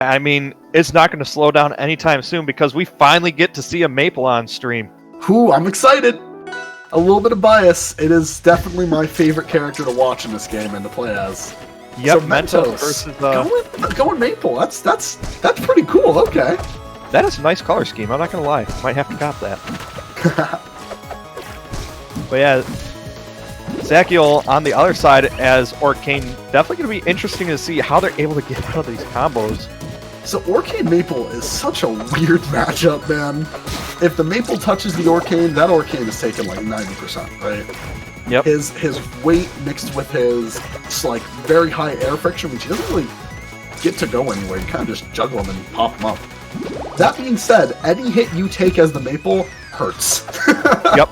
I mean, it's not going to slow down anytime soon because we finally get to see a Maple on stream. Ooh, I'm excited. A little bit of bias. It is definitely my favorite character to watch in this game and to play as. Yep, so Mentos versus going Maple. That's pretty cool. Okay. That is a nice color scheme. I'm not gonna lie. Might have to cop that. But yeah, Zachial on the other side as Orcane. Definitely gonna be interesting to see how they're able to get out of these combos. So Orcane Maple is such a weird matchup, man. If the Maple touches the Orcane, that Orcane is taken like 90%, right? Yep. His weight mixed with his like very high air friction, which he doesn't really get to go anywhere. You kind of just juggle him and pop him up. That being said, any hit you take as the Maple hurts. Yep.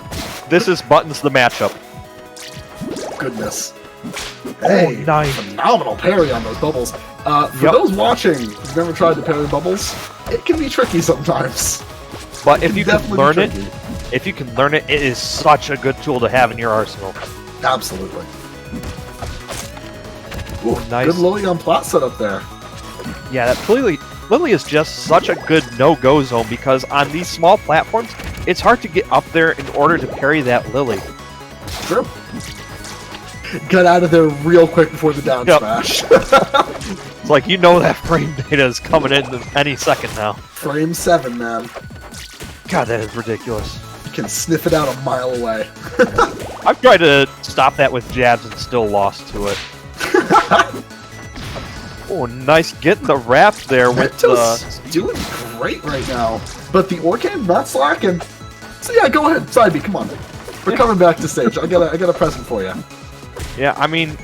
This is Buttons the matchup. Goodness. Hey, nice. Phenomenal parry on those bubbles. For those watching who've never tried to parry bubbles, it can be tricky sometimes. But if you can learn it, it is such a good tool to have in your arsenal. Absolutely. Ooh, nice. Good Lily on plat setup there. Yeah, that Lily is just such a good no-go zone because on these small platforms, it's hard to get up there in order to parry that Lily. True. Got out of there real quick before the down smash. It's like, you know that frame data is coming in any second now. Frame 7, man. God, that is ridiculous. You can sniff it out a mile away. I've tried to stop that with jabs and still lost to it. Oh, nice getting the wrap there with Mentos doing great right now, but the Orcane not slacking. So yeah, go ahead, side B, come on. We're coming back to stage. I got a present for you. Yeah, I mean,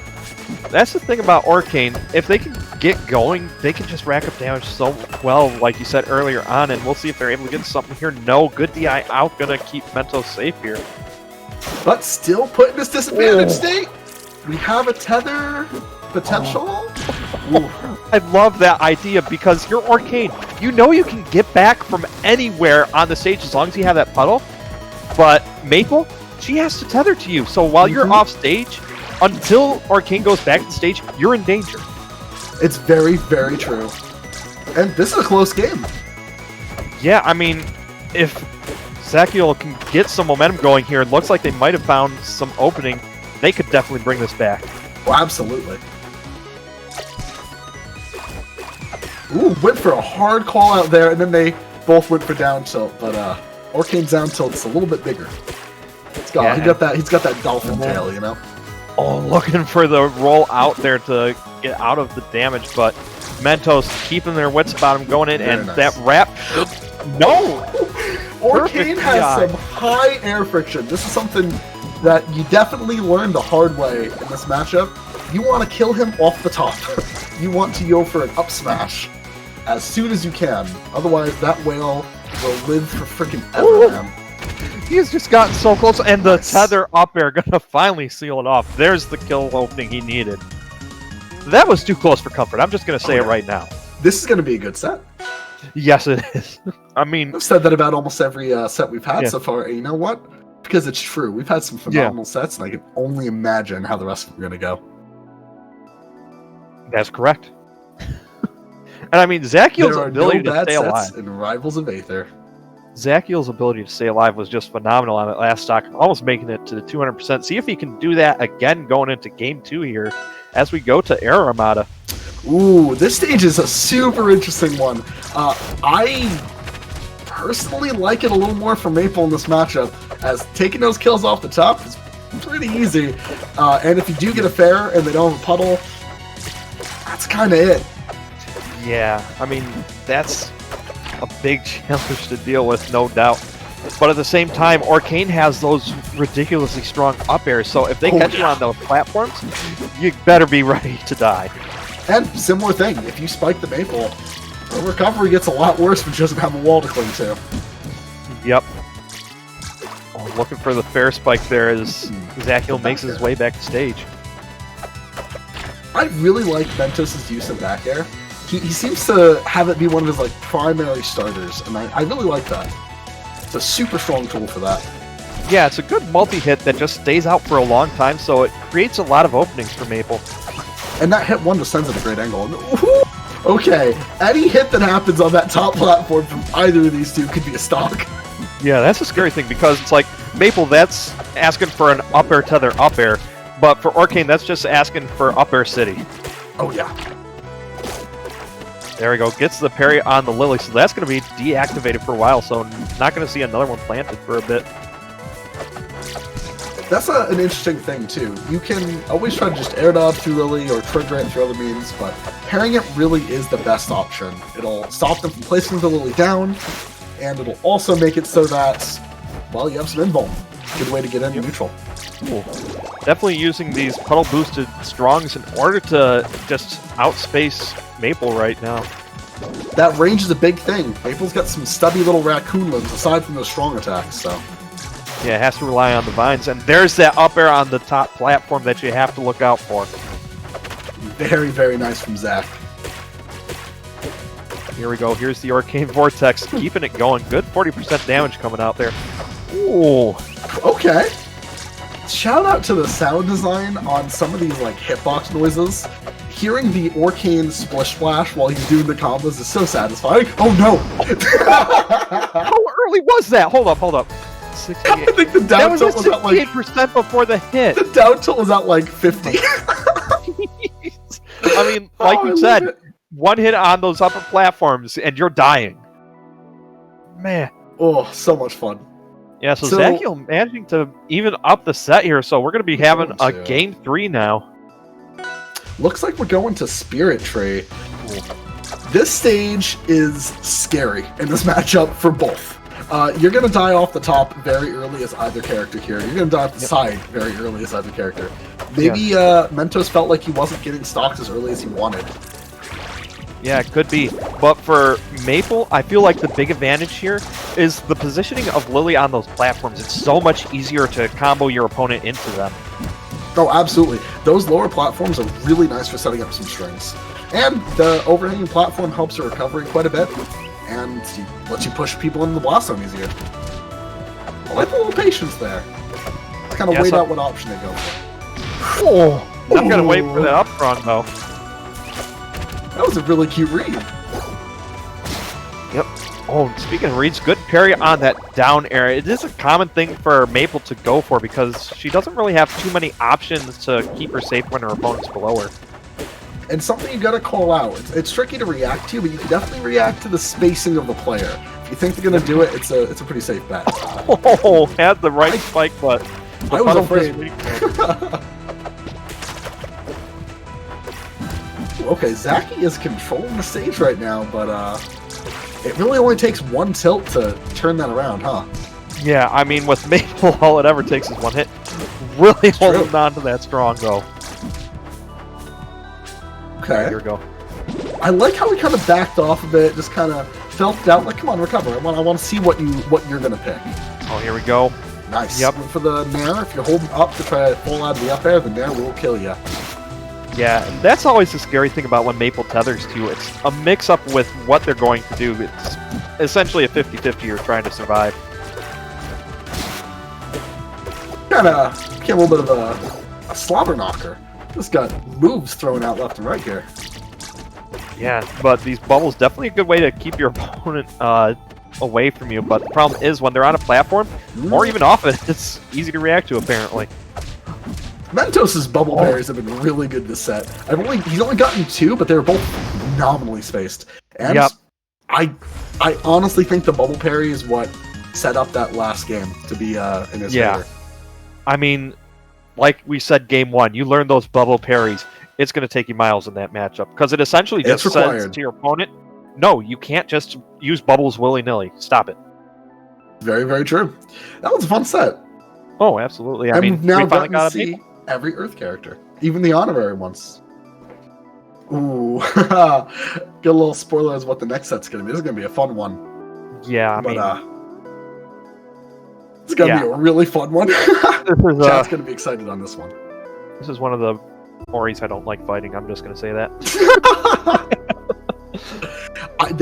that's the thing about Orcane. If they can get going, they can just rack up damage so well, like you said earlier on, and we'll see if they're able to get something here. No, good DI out, gonna keep Mentos safe here. But still put in this disadvantage state. We have a tether potential. I love that idea because you're Orcane. You know you can get back from anywhere on the stage as long as you have that puddle. But Maple, she has to tether to you. So while you're off stage, until Orcane goes back to the stage, you're in danger. It's very, very true. And this is a close game. Yeah, I mean, if Zachial can get some momentum going here, it looks like they might have found some opening. They could definitely bring this back. Well, absolutely. Ooh, went for a hard call out there, and then they both went for down tilt, but Orcane's down tilt's a little bit bigger. He's got that dolphin tail, you know? Oh, looking for the roll out there to get out of the damage, but Mentos keeping their wits about him going in, and that wrap. No! Orcane has some high air friction. This is something that you definitely learned the hard way in this matchup. You want to kill him off the top. You want to go for an up smash as soon as you can. Otherwise, that whale will live for freaking ever, man. He has just gotten so close, and the tether up air gonna finally seal it off. There's the kill opening he needed. That was too close for comfort. I'm just gonna say it right now. This is gonna be a good set. Yes, it is. I mean, I've said that about almost every set we've had so far. And you know what? Because it's true. We've had some phenomenal sets, and I can only imagine how the rest of them are gonna go. That's correct. And I mean, Zachial's ability to stay alive in Rivals of Aether. Zachial's ability to stay alive was just phenomenal on that last stock, almost making it to the 200%. See if he can do that again going into Game 2 here as we go to Air Armada. Ooh, this stage is a super interesting one. I personally like it a little more for Maple in this matchup, as taking those kills off the top is pretty easy. And if you do get a fair and they don't have a puddle, that's kind of it. Yeah, I mean, that's a big challenge to deal with, no doubt. But at the same time, Orcane has those ridiculously strong up airs, so if they catch you on those platforms, you better be ready to die. And similar thing, if you spike the Maple, the recovery gets a lot worse when she doesn't have a wall to cling to. Yep. Oh, looking for the fair spike there as Zachial makes his way back to stage. I really like Mentos' use of back air. He seems to have it be one of his primary starters, and I really like that. It's a super strong tool for that. Yeah, it's a good multi-hit that just stays out for a long time, so it creates a lot of openings for Maple. And that hit one just sends at a great angle. Okay, any hit that happens on that top platform from either of these two could be a stock. Yeah, that's a scary thing because it's like Maple, that's asking for an up air tether up air, but for Orcane, that's just asking for up air city. Oh yeah. There we go. Gets the parry on the Lily, so that's going to be deactivated for a while, so not going to see another one planted for a bit. That's an interesting thing, too. You can always try to just air dodge through Lily or trigger it through other means, but parrying it really is the best option. It'll stop them from placing the Lily down, and it'll also make it so that, well, you have some invuln. Good way to get into neutral. Cool. Definitely using these puddle-boosted strongs in order to just outspace Maple right now. That range is a big thing. Maple's got some stubby little raccoon limbs aside from those strong attacks, so... Yeah, it has to rely on the vines, and there's that up air on the top platform that you have to look out for. Very, very nice from Zach. Here we go. Here's the Arcane Vortex, keeping it going. Good 40% damage coming out there. Ooh. Okay. Shout out to the sound design on some of these like hitbox noises. Hearing the Orcane splish splash while he's doing the combos is so satisfying. Oh no! How early was that? Hold up. 68. I think the down tilt was at like 68% before the hit. The down tilt was at like 50. I mean, like you said, one hit on those upper platforms and you're dying. Man. Oh, so much fun. Yeah, so Zachial managing to even up the set here, so we're going to be having a game 3 now. Looks like we're going to Spirit Tree. This stage is scary in this matchup for both. You're going to die off the top very early as either character here. You're going to die off the side very early as either character. Maybe Mentos felt like he wasn't getting stocks as early as he wanted. Yeah, it could be. But for Maple, I feel like the big advantage here is the positioning of Lily on those platforms. It's so much easier to combo your opponent into them. Oh, absolutely. Those lower platforms are really nice for setting up some strings. And the overhanging platform helps her recovery quite a bit, and lets you push people into the blast zone easier. I like a little patience there. Kind of wait out what option they go for. Oh, not going to wait for that up front, though. That was a really cute read. Yep. Oh, speaking of reads, good parry on that down air. It is a common thing for Maple to go for because she doesn't really have too many options to keep her safe when her opponent's below her. And something you gotta call out. It's tricky to react to, but you can definitely react to the spacing of the player. If you think they're gonna do it, it's a pretty safe bet. Oh, had the right spike, but I was afraid. Okay, Zachy is controlling the stage right now, but it really only takes one tilt to turn that around, huh? Yeah, I mean, with Maple, all it ever takes is one hit. Really holding on to that strong, though. Okay. Here we go. I like how he kind of backed off a bit, just kind of felt out, like, come on, recover. I want to see what you're gonna pick. Oh, here we go. Nice. Yep. For the Nair, if you're holding up to try to fall out of the up air, the Nair will kill you. Yeah, and that's always the scary thing about when Maple tethers too. It's a mix-up with what they're going to do. It's essentially a 50-50 you're trying to survive. Kind of became a little bit of a slobber knocker. Just got moves thrown out left and right here. Yeah, but these bubbles definitely a good way to keep your opponent away from you. But the problem is when they're on a platform, or even off it, it's easy to react to apparently. Mentos' bubble parries have been really good this set. He's only gotten 2, but they were both nominally spaced. And I honestly think the bubble parry is what set up that last game to be in his favor. I mean, like we said, game 1, you learn those bubble parries. It's going to take you miles in that matchup because it essentially just says to your opponent, "No, you can't just use bubbles willy-nilly. Stop it." Very, very true. That was a fun set. Oh, absolutely. I mean, we've now we finally gotten got to see every Earth character, even the honorary ones. Ooh, get a little spoiler as what the next set's going to be. This is going to be a fun one. Yeah, I mean, it's going to be a really fun one. Chat's going to be excited on this one. This is one of the Oris I don't like fighting. I'm just going to say that.